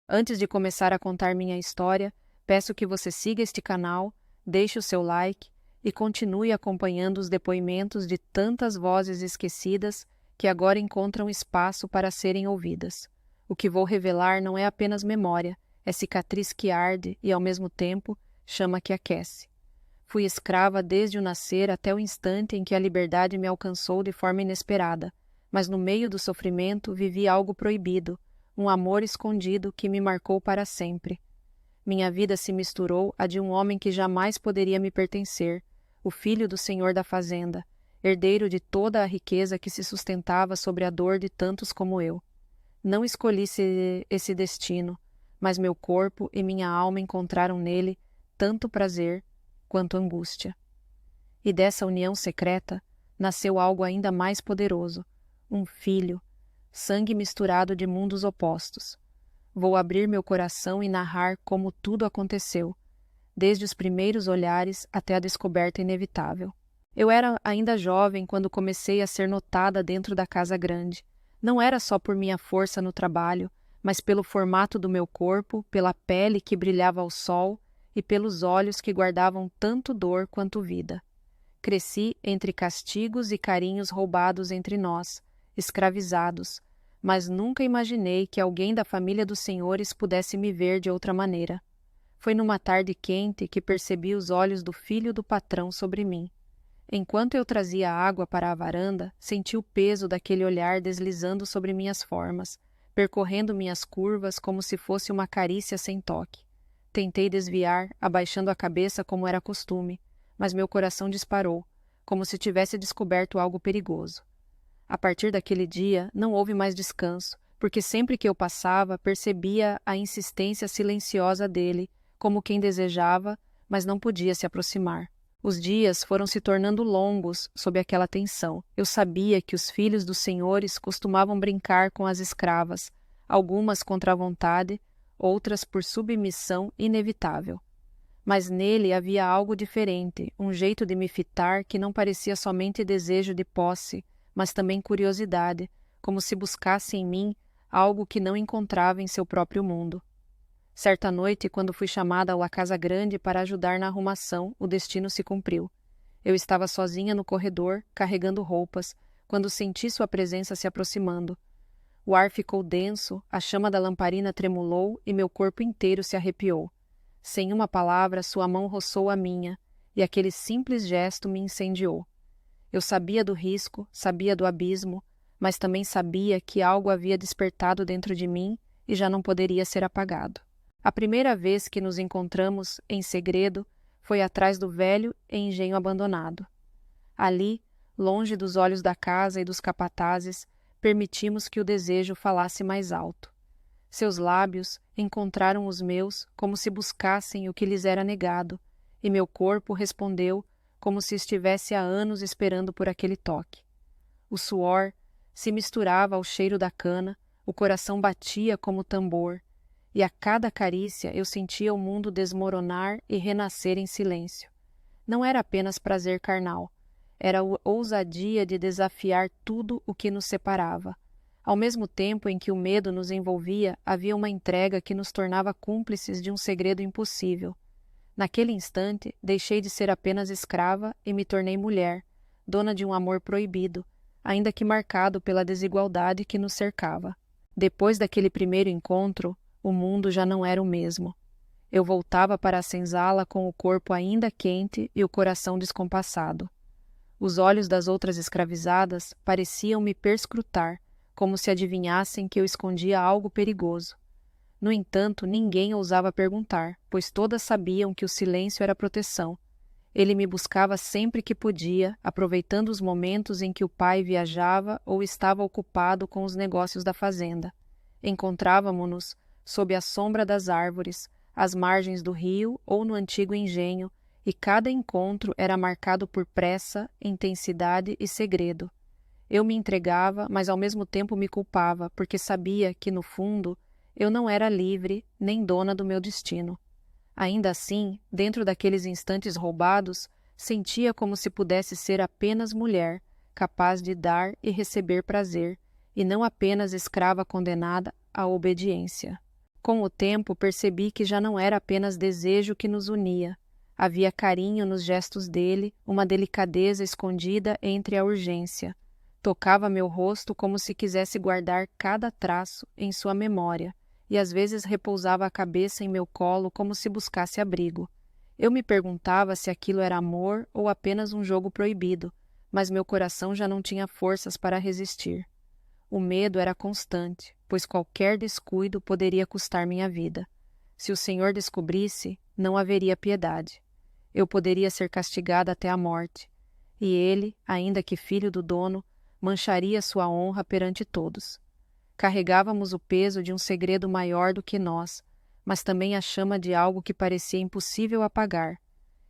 Antes de começar a contar minha história, peço que você siga este canal, deixe o seu like e continue acompanhando os depoimentos de tantas vozes esquecidas que agora encontram espaço para serem ouvidas. O que vou revelar não é apenas memória, é cicatriz que arde e, ao mesmo tempo, chama que aquece. Fui escrava desde o nascer até o instante em que a liberdade me alcançou de forma inesperada, mas no meio do sofrimento vivi algo proibido, um amor escondido que me marcou para sempre. Minha vida se misturou à de um homem que jamais poderia me pertencer, o filho do senhor da fazenda, herdeiro de toda a riqueza que se sustentava sobre a dor de tantos como eu. Não escolhi esse destino, mas meu corpo e minha alma encontraram nele tanto prazer quanto angústia. E dessa união secreta nasceu algo ainda mais poderoso, um filho, sangue misturado de mundos opostos. Vou abrir meu coração e narrar como tudo aconteceu, desde os primeiros olhares até a descoberta inevitável. Eu era ainda jovem quando comecei a ser notada dentro da casa grande. Não era só por minha força no trabalho, mas pelo formato do meu corpo, pela pele que brilhava ao sol e pelos olhos que guardavam tanto dor quanto vida. Cresci entre castigos e carinhos roubados entre nós, escravizados, mas nunca imaginei que alguém da família dos senhores pudesse me ver de outra maneira. Foi numa tarde quente que percebi os olhos do filho do patrão sobre mim. Enquanto eu trazia água para a varanda, senti o peso daquele olhar deslizando sobre minhas formas, percorrendo minhas curvas como se fosse uma carícia sem toque. Tentei desviar, abaixando a cabeça como era costume, mas meu coração disparou, como se tivesse descoberto algo perigoso. A partir daquele dia, não houve mais descanso, porque sempre que eu passava, percebia a insistência silenciosa dele, como quem desejava, mas não podia se aproximar. Os dias foram se tornando longos sob aquela tensão. Eu sabia que os filhos dos senhores costumavam brincar com as escravas, algumas contra a vontade, outras por submissão inevitável. Mas nele havia algo diferente, um jeito de me fitar que não parecia somente desejo de posse, mas também curiosidade, como se buscasse em mim algo que não encontrava em seu próprio mundo. Certa noite, quando fui chamada à casa grande para ajudar na arrumação, o destino se cumpriu. Eu estava sozinha no corredor, carregando roupas, quando senti sua presença se aproximando. O ar ficou denso, a chama da lamparina tremulou e meu corpo inteiro se arrepiou. Sem uma palavra, sua mão roçou a minha, e aquele simples gesto me incendiou. Eu sabia do risco, sabia do abismo, mas também sabia que algo havia despertado dentro de mim e já não poderia ser apagado. A primeira vez que nos encontramos, em segredo, foi atrás do velho engenho abandonado. Ali, longe dos olhos da casa e dos capatazes, permitimos que o desejo falasse mais alto. Seus lábios encontraram os meus como se buscassem o que lhes era negado, e meu corpo respondeu como se estivesse há anos esperando por aquele toque. O suor se misturava ao cheiro da cana, o coração batia como tambor, e a cada carícia eu sentia o mundo desmoronar e renascer em silêncio. Não era apenas prazer carnal, era a ousadia de desafiar tudo o que nos separava. Ao mesmo tempo em que o medo nos envolvia, havia uma entrega que nos tornava cúmplices de um segredo impossível. Naquele instante, deixei de ser apenas escrava e me tornei mulher, dona de um amor proibido, ainda que marcado pela desigualdade que nos cercava. Depois daquele primeiro encontro, o mundo já não era o mesmo. Eu voltava para a senzala com o corpo ainda quente e o coração descompassado. Os olhos das outras escravizadas pareciam me perscrutar, como se adivinhassem que eu escondia algo perigoso. No entanto, ninguém ousava perguntar, pois todas sabiam que o silêncio era proteção. Ele me buscava sempre que podia, aproveitando os momentos em que o pai viajava ou estava ocupado com os negócios da fazenda. Encontrávamo-nos sob a sombra das árvores, às margens do rio ou no antigo engenho, e cada encontro era marcado por pressa, intensidade e segredo. Eu me entregava, mas ao mesmo tempo me culpava, porque sabia que, no fundo, eu não era livre nem dona do meu destino. Ainda assim, dentro daqueles instantes roubados, sentia como se pudesse ser apenas mulher, capaz de dar e receber prazer, e não apenas escrava condenada à obediência. Com o tempo, percebi que já não era apenas desejo que nos unia. Havia carinho nos gestos dele, uma delicadeza escondida entre a urgência. Tocava meu rosto como se quisesse guardar cada traço em sua memória, e às vezes repousava a cabeça em meu colo como se buscasse abrigo. Eu me perguntava se aquilo era amor ou apenas um jogo proibido, mas meu coração já não tinha forças para resistir. O medo era constante, pois qualquer descuido poderia custar minha vida. Se o Senhor descobrisse, não haveria piedade. Eu poderia ser castigada até a morte, e ele, ainda que filho do dono, mancharia sua honra perante todos. Carregávamos o peso de um segredo maior do que nós, mas também a chama de algo que parecia impossível apagar.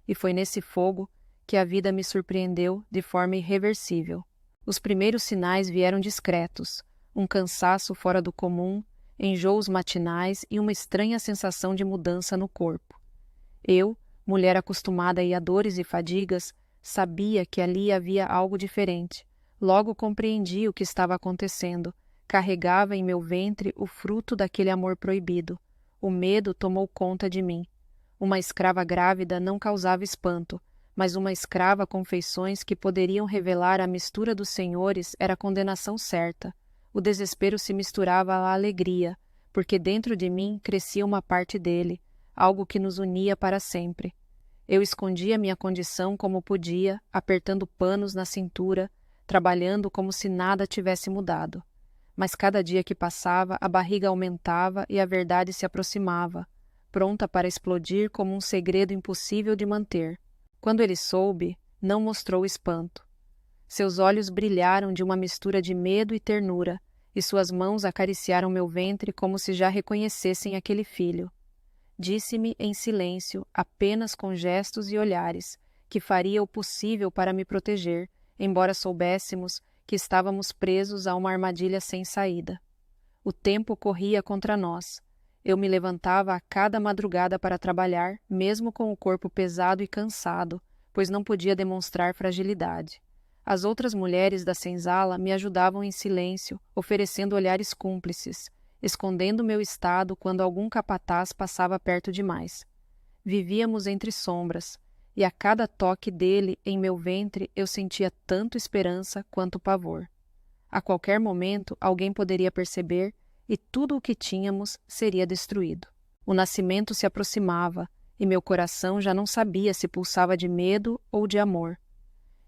E foi nesse fogo que a vida me surpreendeu de forma irreversível. Os primeiros sinais vieram discretos, um cansaço fora do comum, enjoos matinais e uma estranha sensação de mudança no corpo. Eu, mulher acostumada a dores e fadigas, sabia que ali havia algo diferente. Logo compreendi o que estava acontecendo. Carregava em meu ventre o fruto daquele amor proibido. O medo tomou conta de mim. Uma escrava grávida não causava espanto, mas uma escrava com feições que poderiam revelar a mistura dos senhores era condenação certa. O desespero se misturava à alegria, porque dentro de mim crescia uma parte dele, algo que nos unia para sempre. Eu escondia minha condição como podia, apertando panos na cintura, trabalhando como se nada tivesse mudado. Mas cada dia que passava, a barriga aumentava e a verdade se aproximava, pronta para explodir como um segredo impossível de manter. Quando ele soube, não mostrou espanto. Seus olhos brilharam de uma mistura de medo e ternura, e suas mãos acariciaram meu ventre como se já reconhecessem aquele filho. Disse-me em silêncio, apenas com gestos e olhares, que faria o possível para me proteger, embora soubéssemos que estávamos presos a uma armadilha sem saída. O tempo corria contra nós. Eu me levantava a cada madrugada para trabalhar, mesmo com o corpo pesado e cansado, pois não podia demonstrar fragilidade. As outras mulheres da senzala me ajudavam em silêncio, oferecendo olhares cúmplices, escondendo meu estado quando algum capataz passava perto demais. Vivíamos entre sombras, e a cada toque dele em meu ventre eu sentia tanto esperança quanto pavor. A qualquer momento alguém poderia perceber e tudo o que tínhamos seria destruído. O nascimento se aproximava e meu coração já não sabia se pulsava de medo ou de amor.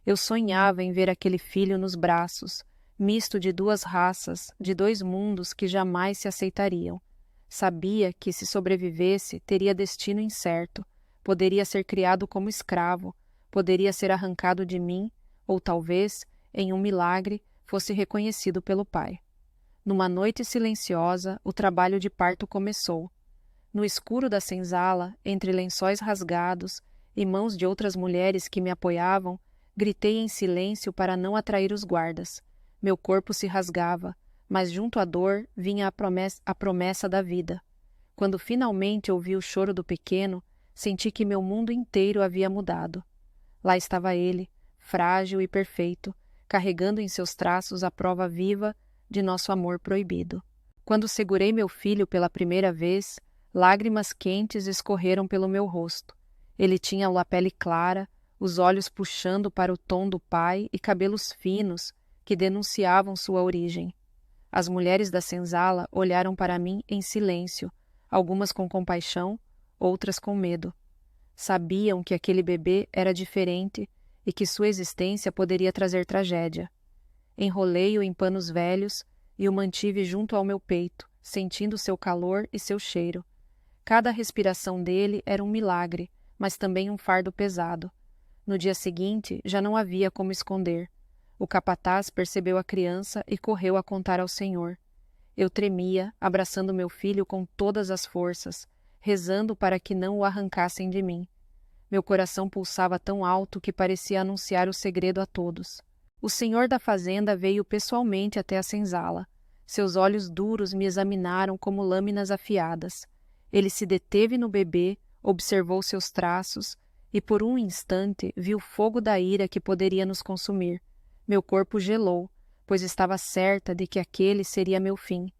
Eu sonhava em ver aquele filho nos braços, misto de duas raças, de dois mundos que jamais se aceitariam. Sabia que, se sobrevivesse, teria destino incerto, poderia ser criado como escravo, poderia ser arrancado de mim, ou talvez, em um milagre, fosse reconhecido pelo pai. Numa noite silenciosa, o trabalho de parto começou. No escuro da senzala, entre lençóis rasgados e mãos de outras mulheres que me apoiavam, gritei em silêncio para não atrair os guardas. Meu corpo se rasgava, mas junto à dor vinha a promessa da vida. Quando finalmente ouvi o choro do pequeno, senti que meu mundo inteiro havia mudado. Lá estava ele, frágil e perfeito, carregando em seus traços a prova viva de nosso amor proibido. Quando segurei meu filho pela primeira vez, lágrimas quentes escorreram pelo meu rosto. Ele tinha a pele clara, os olhos puxando para o tom do pai e cabelos finos que denunciavam sua origem. As mulheres da senzala olharam para mim em silêncio, algumas com compaixão, outras com medo. Sabiam que aquele bebê era diferente e que sua existência poderia trazer tragédia. Enrolei-o em panos velhos e o mantive junto ao meu peito, sentindo seu calor e seu cheiro. Cada respiração dele era um milagre, mas também um fardo pesado. No dia seguinte, já não havia como esconder. O capataz percebeu a criança e correu a contar ao senhor. Eu tremia, abraçando meu filho com todas as forças, rezando para que não o arrancassem de mim. Meu coração pulsava tão alto que parecia anunciar o segredo a todos. O senhor da fazenda veio pessoalmente até a senzala. Seus olhos duros me examinaram como lâminas afiadas. Ele se deteve no bebê, observou seus traços e por um instante viu o fogo da ira que poderia nos consumir. Meu corpo gelou, pois estava certa de que aquele seria meu fim.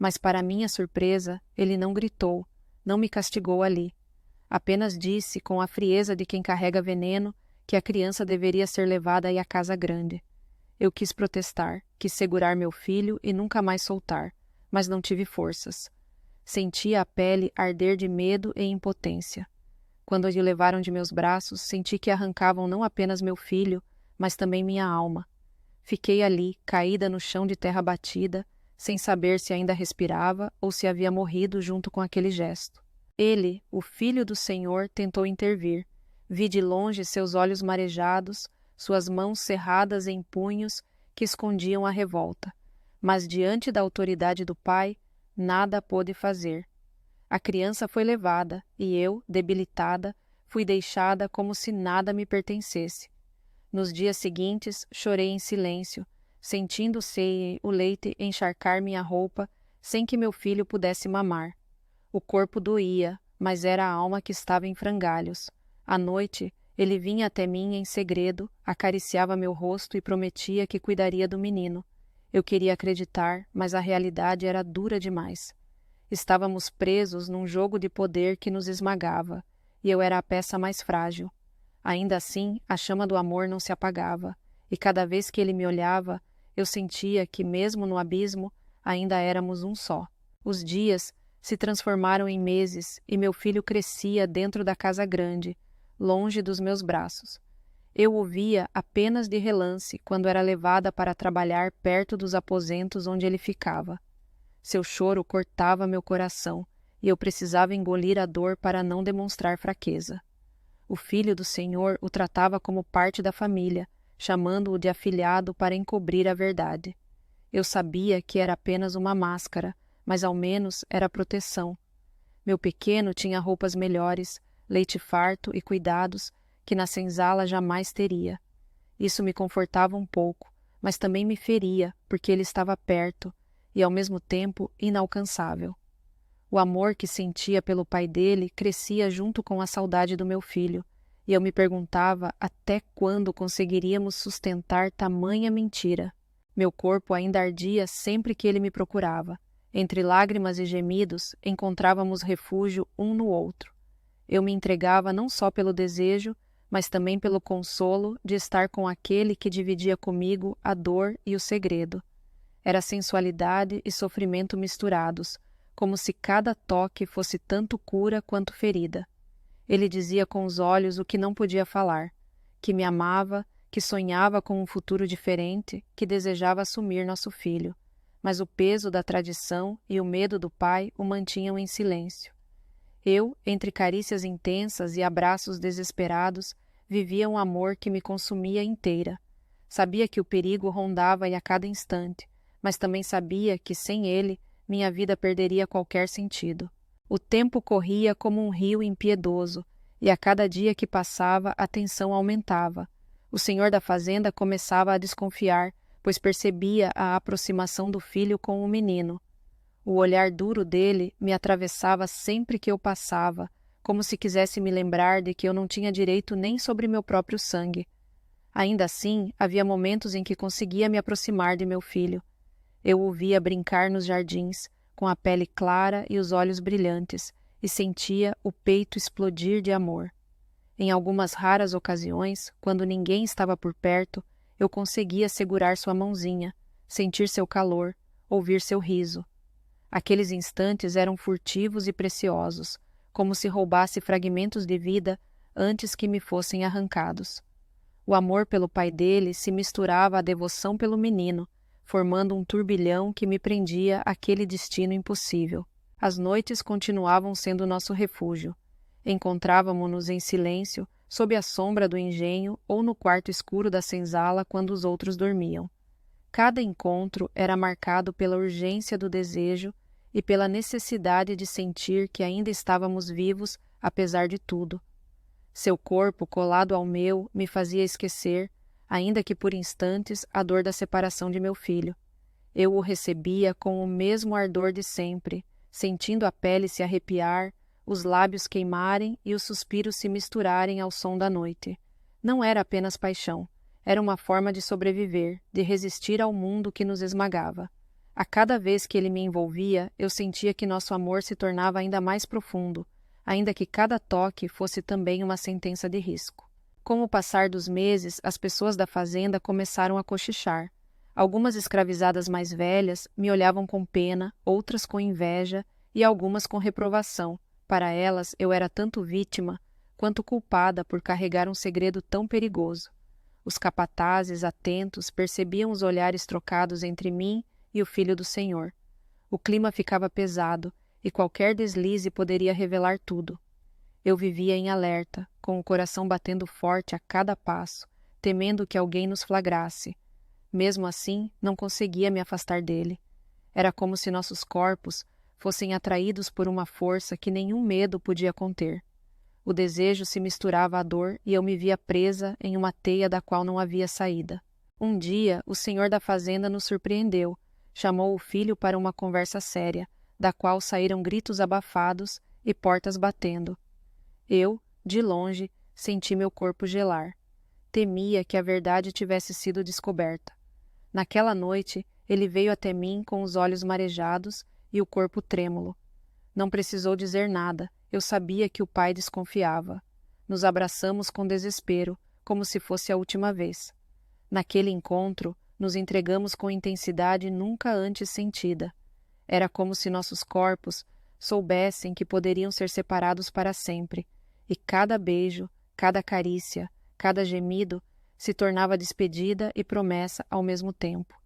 Mas, para minha surpresa, ele não gritou, não me castigou ali. Apenas disse, com a frieza de quem carrega veneno, que a criança deveria ser levada à casa grande. Eu quis protestar, quis segurar meu filho e nunca mais soltar, mas não tive forças. Sentia a pele arder de medo e impotência. Quando o levaram de meus braços, senti que arrancavam não apenas meu filho, mas também minha alma. Fiquei ali, caída no chão de terra batida, sem saber se ainda respirava ou se havia morrido junto com aquele gesto. Ele, o Filho do Senhor, tentou intervir. Vi de longe seus olhos marejados, suas mãos cerradas em punhos que escondiam a revolta. Mas diante da autoridade do Pai, nada pôde fazer. A criança foi levada, e eu, debilitada, fui deixada como se nada me pertencesse. Nos dias seguintes, chorei em silêncio, sentindo o leite encharcar minha roupa, sem que meu filho pudesse mamar. O corpo doía, mas era a alma que estava em frangalhos. À noite, ele vinha até mim em segredo, acariciava meu rosto e prometia que cuidaria do menino. Eu queria acreditar, mas a realidade era dura demais. Estávamos presos num jogo de poder que nos esmagava, e eu era a peça mais frágil. Ainda assim, a chama do amor não se apagava, e cada vez que ele me olhava, eu sentia que, mesmo no abismo, ainda éramos um só. Os dias se transformaram em meses, e meu filho crescia dentro da casa grande, longe dos meus braços. Eu o via apenas de relance quando era levada para trabalhar perto dos aposentos onde ele ficava. Seu choro cortava meu coração, e eu precisava engolir a dor para não demonstrar fraqueza. O Filho do Senhor o tratava como parte da família, chamando-o de afilhado para encobrir a verdade. Eu sabia que era apenas uma máscara, mas ao menos era proteção. Meu pequeno tinha roupas melhores, leite farto e cuidados que na senzala jamais teria. Isso me confortava um pouco, mas também me feria, porque ele estava perto e, ao mesmo tempo, inalcançável. O amor que sentia pelo pai dele crescia junto com a saudade do meu filho, e eu me perguntava até quando conseguiríamos sustentar tamanha mentira. Meu corpo ainda ardia sempre que ele me procurava. Entre lágrimas e gemidos, encontrávamos refúgio um no outro. Eu me entregava não só pelo desejo, mas também pelo consolo de estar com aquele que dividia comigo a dor e o segredo. Era sensualidade e sofrimento misturados, como se cada toque fosse tanto cura quanto ferida. Ele dizia com os olhos o que não podia falar, que me amava, que sonhava com um futuro diferente, que desejava assumir nosso filho. Mas o peso da tradição e o medo do pai o mantinham em silêncio. Eu, entre carícias intensas e abraços desesperados, vivia um amor que me consumia inteira. Sabia que o perigo rondava a cada instante, mas também sabia que, sem ele, minha vida perderia qualquer sentido. O tempo corria como um rio impiedoso, e a cada dia que passava a tensão aumentava. O senhor da fazenda começava a desconfiar, pois percebia a aproximação do filho com o menino. O olhar duro dele me atravessava sempre que eu passava, como se quisesse me lembrar de que eu não tinha direito nem sobre meu próprio sangue. Ainda assim, havia momentos em que conseguia me aproximar de meu filho. Eu o via brincar nos jardins, com a pele clara e os olhos brilhantes, e sentia o peito explodir de amor. Em algumas raras ocasiões, quando ninguém estava por perto, eu conseguia segurar sua mãozinha, sentir seu calor, ouvir seu riso. Aqueles instantes eram furtivos e preciosos, como se roubasse fragmentos de vida antes que me fossem arrancados. O amor pelo pai dele se misturava à devoção pelo menino, formando um turbilhão que me prendia àquele destino impossível. As noites continuavam sendo nosso refúgio. Encontrávamo-nos em silêncio, sob a sombra do engenho ou no quarto escuro da senzala quando os outros dormiam. Cada encontro era marcado pela urgência do desejo e pela necessidade de sentir que ainda estávamos vivos, apesar de tudo. Seu corpo, colado ao meu, me fazia esquecer, ainda que por instantes, a dor da separação de meu filho. Eu o recebia com o mesmo ardor de sempre, sentindo a pele se arrepiar, os lábios queimarem e os suspiros se misturarem ao som da noite. Não era apenas paixão, era uma forma de sobreviver, de resistir ao mundo que nos esmagava. A cada vez que ele me envolvia, eu sentia que nosso amor se tornava ainda mais profundo, ainda que cada toque fosse também uma sentença de risco. Com o passar dos meses, as pessoas da fazenda começaram a cochichar. Algumas escravizadas mais velhas me olhavam com pena, outras com inveja e algumas com reprovação. Para elas, eu era tanto vítima quanto culpada por carregar um segredo tão perigoso. Os capatazes, atentos, percebiam os olhares trocados entre mim e o filho do Senhor. O clima ficava pesado e qualquer deslize poderia revelar tudo. Eu vivia em alerta, com o coração batendo forte a cada passo, temendo que alguém nos flagrasse. Mesmo assim, não conseguia me afastar dele. Era como se nossos corpos fossem atraídos por uma força que nenhum medo podia conter. O desejo se misturava à dor e eu me via presa em uma teia da qual não havia saída. Um dia, o senhor da fazenda nos surpreendeu. Chamou o filho para uma conversa séria, da qual saíram gritos abafados e portas batendo. Eu, de longe, senti meu corpo gelar. Temia que a verdade tivesse sido descoberta. Naquela noite, ele veio até mim com os olhos marejados e o corpo trêmulo. Não precisou dizer nada, eu sabia que o pai desconfiava. Nos abraçamos com desespero, como se fosse a última vez. Naquele encontro, nos entregamos com intensidade nunca antes sentida. Era como se nossos corpos soubessem que poderiam ser separados para sempre, e cada beijo, cada carícia, cada gemido se tornava despedida e promessa ao mesmo tempo.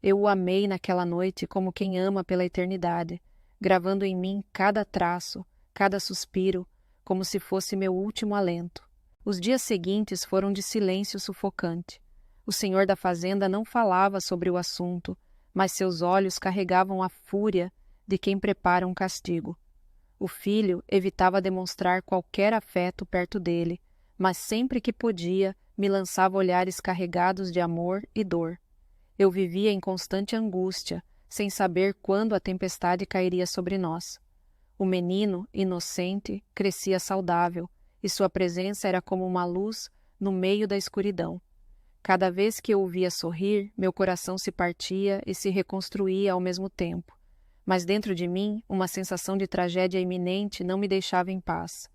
Eu o amei naquela noite como quem ama pela eternidade, gravando em mim cada traço, cada suspiro, como se fosse meu último alento. Os dias seguintes foram de silêncio sufocante. O senhor da fazenda não falava sobre o assunto, mas seus olhos carregavam a fúria de quem prepara um castigo. O filho evitava demonstrar qualquer afeto perto dele, mas sempre que podia, me lançava olhares carregados de amor e dor. Eu vivia em constante angústia, sem saber quando a tempestade cairia sobre nós. O menino, inocente, crescia saudável, e sua presença era como uma luz no meio da escuridão. Cada vez que eu o via sorrir, meu coração se partia e se reconstruía ao mesmo tempo. Mas dentro de mim, uma sensação de tragédia iminente não me deixava em paz.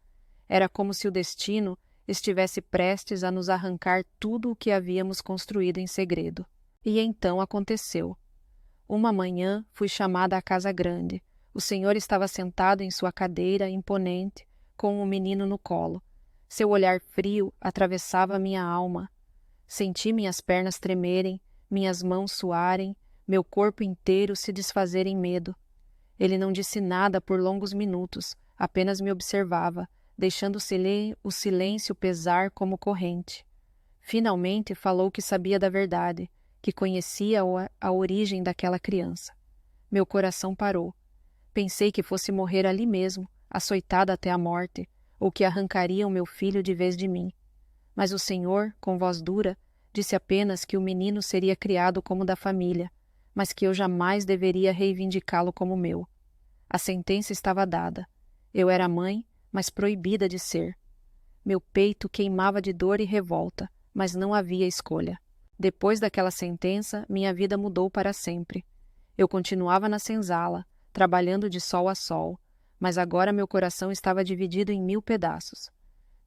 Era como se o destino estivesse prestes a nos arrancar tudo o que havíamos construído em segredo. E então aconteceu. Uma manhã fui chamada à casa grande. O senhor estava sentado em sua cadeira imponente, com um menino no colo. Seu olhar frio atravessava minha alma. Senti minhas pernas tremerem, minhas mãos suarem, meu corpo inteiro se desfazer em medo. Ele não disse nada por longos minutos, apenas me observava, deixando o silêncio pesar como corrente. Finalmente falou que sabia da verdade, que conhecia a origem daquela criança. Meu coração parou. Pensei que fosse morrer ali mesmo, açoitada até a morte, ou que arrancariam meu filho de vez de mim. Mas o senhor, com voz dura, disse apenas que o menino seria criado como da família, mas que eu jamais deveria reivindicá-lo como meu. A sentença estava dada. Eu era mãe, mas proibida de ser. Meu peito queimava de dor e revolta, mas não havia escolha. Depois daquela sentença, minha vida mudou para sempre. Eu continuava na senzala, trabalhando de sol a sol, mas agora meu coração estava dividido em 1000 pedaços.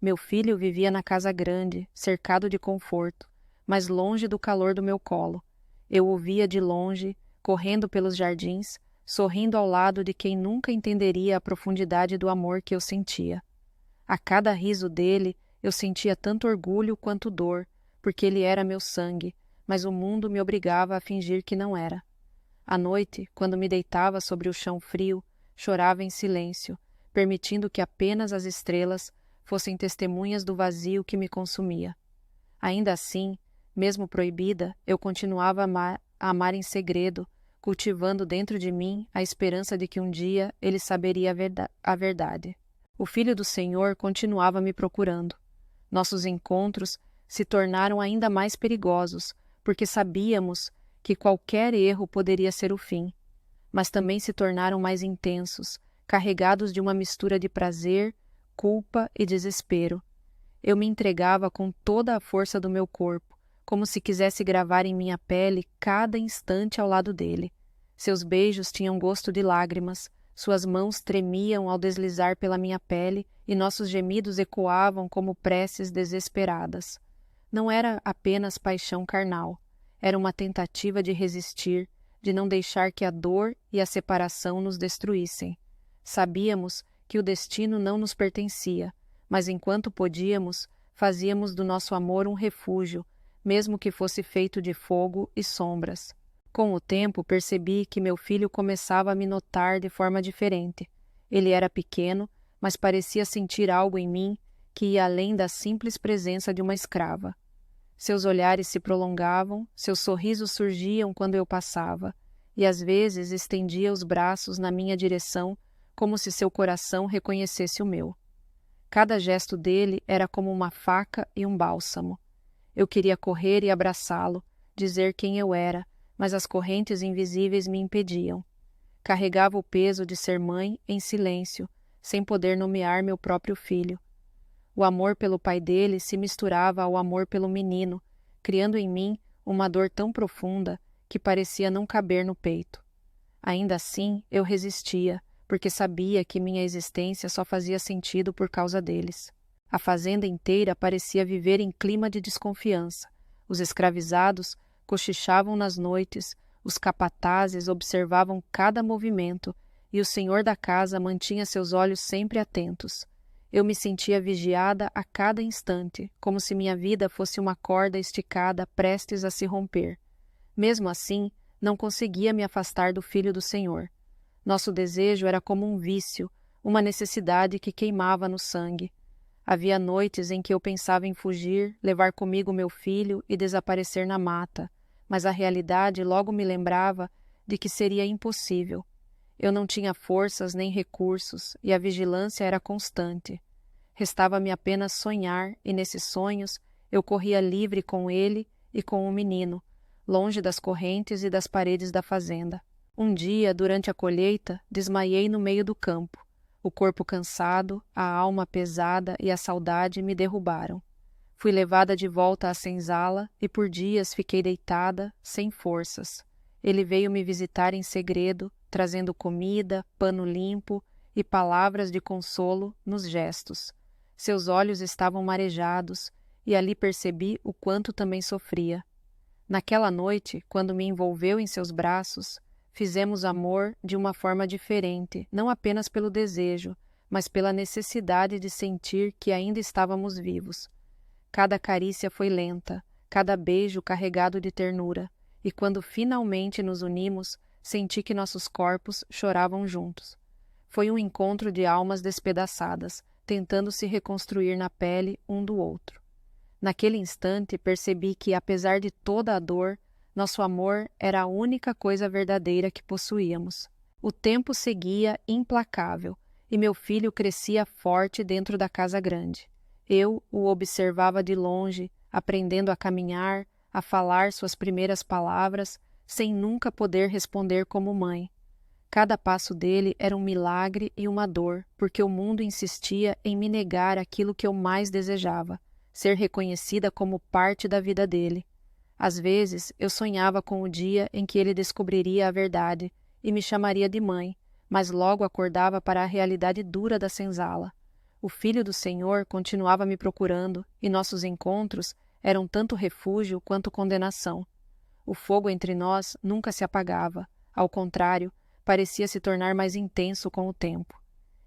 Meu filho vivia na casa grande, cercado de conforto, mas longe do calor do meu colo. Eu o via de longe, correndo pelos jardins, sorrindo ao lado de quem nunca entenderia a profundidade do amor que eu sentia. A cada riso dele, eu sentia tanto orgulho quanto dor, porque ele era meu sangue, mas o mundo me obrigava a fingir que não era. À noite, quando me deitava sobre o chão frio, chorava em silêncio, permitindo que apenas as estrelas fossem testemunhas do vazio que me consumia. Ainda assim, mesmo proibida, eu continuava a amar em segredo, cultivando dentro de mim a esperança de que um dia ele saberia a verdade. O filho do Senhor continuava me procurando. Nossos encontros se tornaram ainda mais perigosos, porque sabíamos que qualquer erro poderia ser o fim, mas também se tornaram mais intensos, carregados de uma mistura de prazer, culpa e desespero. Eu me entregava com toda a força do meu corpo, como se quisesse gravar em minha pele cada instante ao lado dele. Seus beijos tinham gosto de lágrimas, suas mãos tremiam ao deslizar pela minha pele e nossos gemidos ecoavam como preces desesperadas. Não era apenas paixão carnal, era uma tentativa de resistir, de não deixar que a dor e a separação nos destruíssem. Sabíamos que o destino não nos pertencia, mas enquanto podíamos, fazíamos do nosso amor um refúgio, mesmo que fosse feito de fogo e sombras. Com o tempo, percebi que meu filho começava a me notar de forma diferente. Ele era pequeno, mas parecia sentir algo em mim que ia além da simples presença de uma escrava. Seus olhares se prolongavam, seus sorrisos surgiam quando eu passava, e às vezes estendia os braços na minha direção, como se seu coração reconhecesse o meu. Cada gesto dele era como uma faca e um bálsamo. Eu queria correr e abraçá-lo, dizer quem eu era, mas as correntes invisíveis me impediam. Carregava o peso de ser mãe em silêncio, sem poder nomear meu próprio filho. O amor pelo pai dele se misturava ao amor pelo menino, criando em mim uma dor tão profunda que parecia não caber no peito. Ainda assim, eu resistia, porque sabia que minha existência só fazia sentido por causa deles. A fazenda inteira parecia viver em clima de desconfiança. Os escravizados cochichavam nas noites, os capatazes observavam cada movimento e o senhor da casa mantinha seus olhos sempre atentos. Eu me sentia vigiada a cada instante, como se minha vida fosse uma corda esticada prestes a se romper. Mesmo assim, não conseguia me afastar do filho do Senhor. Nosso desejo era como um vício, uma necessidade que queimava no sangue. Havia noites em que eu pensava em fugir, levar comigo meu filho e desaparecer na mata, mas a realidade logo me lembrava de que seria impossível. Eu não tinha forças nem recursos e a vigilância era constante. Restava-me apenas sonhar e nesses sonhos eu corria livre com ele e com o menino, longe das correntes e das paredes da fazenda. Um dia, durante a colheita, desmaiei no meio do campo. O corpo cansado, a alma pesada e a saudade me derrubaram. Fui levada de volta à senzala e por dias fiquei deitada, sem forças. Ele veio me visitar em segredo, trazendo comida, pano limpo e palavras de consolo nos gestos. Seus olhos estavam marejados e ali percebi o quanto também sofria. Naquela noite, quando me envolveu em seus braços, fizemos amor de uma forma diferente, não apenas pelo desejo, mas pela necessidade de sentir que ainda estávamos vivos. Cada carícia foi lenta, cada beijo carregado de ternura, e quando finalmente nos unimos, senti que nossos corpos choravam juntos. Foi um encontro de almas despedaçadas, tentando se reconstruir na pele um do outro. Naquele instante percebi que, apesar de toda a dor, nosso amor era a única coisa verdadeira que possuíamos. O tempo seguia implacável, e meu filho crescia forte dentro da casa grande. Eu o observava de longe, aprendendo a caminhar, a falar suas primeiras palavras, sem nunca poder responder como mãe. Cada passo dele era um milagre e uma dor, porque o mundo insistia em me negar aquilo que eu mais desejava, ser reconhecida como parte da vida dele. Às vezes, eu sonhava com o dia em que ele descobriria a verdade e me chamaria de mãe, mas logo acordava para a realidade dura da senzala. O Filho do Senhor continuava me procurando e nossos encontros eram tanto refúgio quanto condenação. O fogo entre nós nunca se apagava, ao contrário, parecia se tornar mais intenso com o tempo.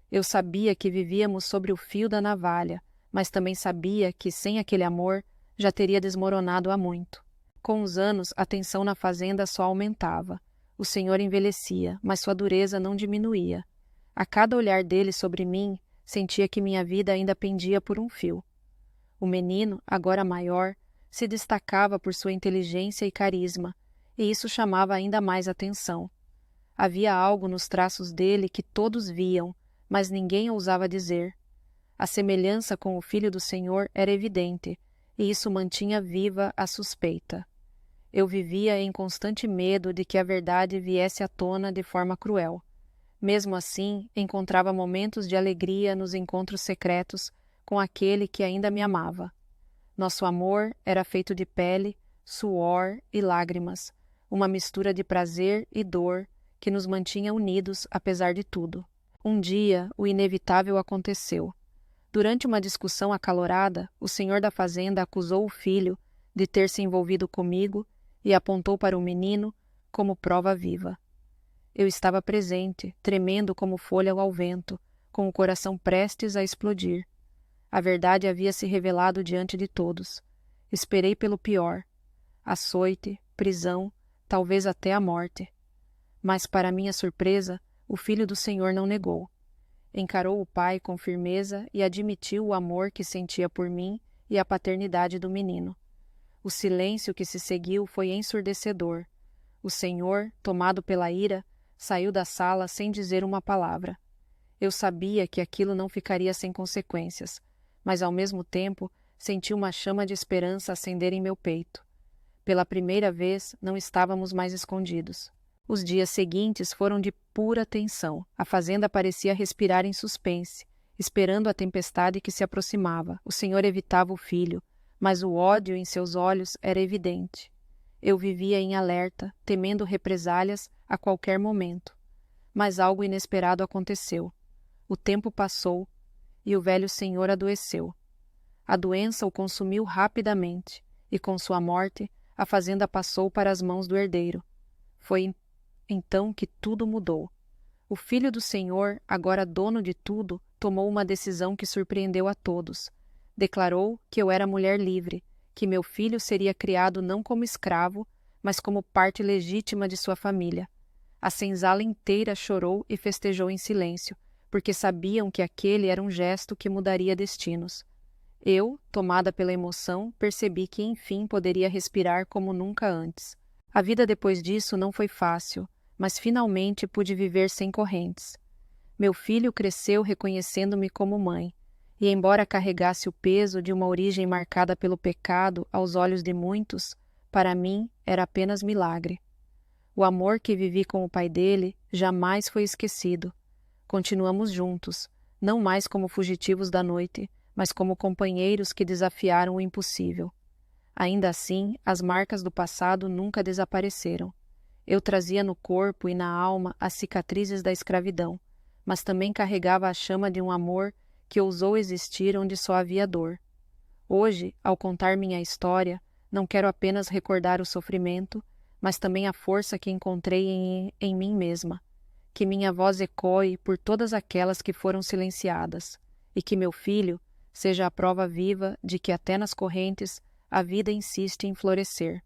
Eu sabia que vivíamos sobre o fio da navalha, mas também sabia que, sem aquele amor, já teria desmoronado há muito. Com os anos, a tensão na fazenda só aumentava. O Senhor envelhecia, mas sua dureza não diminuía. A cada olhar dele sobre mim, sentia que minha vida ainda pendia por um fio. O menino, agora maior, se destacava por sua inteligência e carisma, e isso chamava ainda mais atenção. Havia algo nos traços dele que todos viam, mas ninguém ousava dizer. A semelhança com o Filho do Senhor era evidente, e isso mantinha viva a suspeita. Eu vivia em constante medo de que a verdade viesse à tona de forma cruel. Mesmo assim, encontrava momentos de alegria nos encontros secretos com aquele que ainda me amava. Nosso amor era feito de pele, suor e lágrimas, uma mistura de prazer e dor que nos mantinha unidos apesar de tudo. Um dia, o inevitável aconteceu. Durante uma discussão acalorada, o senhor da fazenda acusou o filho de ter se envolvido comigo e apontou para o menino como prova viva. Eu estava presente, tremendo como folha ao vento, com o coração prestes a explodir. A verdade havia se revelado diante de todos. Esperei pelo pior: açoite, prisão, talvez até a morte. Mas, para minha surpresa, o filho do senhor não negou. Encarou o pai com firmeza e admitiu o amor que sentia por mim e a paternidade do menino. O silêncio que se seguiu foi ensurdecedor. O senhor, tomado pela ira, saiu da sala sem dizer uma palavra. Eu sabia que aquilo não ficaria sem consequências, mas ao mesmo tempo senti uma chama de esperança acender em meu peito. Pela primeira vez, não estávamos mais escondidos. Os dias seguintes foram de pura tensão. A fazenda parecia respirar em suspense, esperando a tempestade que se aproximava. O senhor evitava o filho, mas o ódio em seus olhos era evidente. Eu vivia em alerta, temendo represálias a qualquer momento. Mas algo inesperado aconteceu. O tempo passou e o velho senhor adoeceu. A doença o consumiu rapidamente e, com sua morte, a fazenda passou para as mãos do herdeiro. Foi então que tudo mudou. O filho do senhor, agora dono de tudo, tomou uma decisão que surpreendeu a todos. Declarou que eu era mulher livre, que meu filho seria criado não como escravo, mas como parte legítima de sua família. A senzala inteira chorou e festejou em silêncio, porque sabiam que aquele era um gesto que mudaria destinos. Eu, tomada pela emoção, percebi que enfim poderia respirar como nunca antes. A vida depois disso não foi fácil, mas finalmente pude viver sem correntes. Meu filho cresceu reconhecendo-me como mãe, e embora carregasse o peso de uma origem marcada pelo pecado aos olhos de muitos, para mim era apenas milagre. O amor que vivi com o pai dele jamais foi esquecido. Continuamos juntos, não mais como fugitivos da noite, mas como companheiros que desafiaram o impossível. Ainda assim, as marcas do passado nunca desapareceram. Eu trazia no corpo e na alma as cicatrizes da escravidão, mas também carregava a chama de um amor que ousou existir onde só havia dor. Hoje, ao contar minha história, não quero apenas recordar o sofrimento, mas também a força que encontrei em mim mesma. Que minha voz ecoe por todas aquelas que foram silenciadas, e que meu filho seja a prova viva de que até nas correntes a vida insiste em florescer.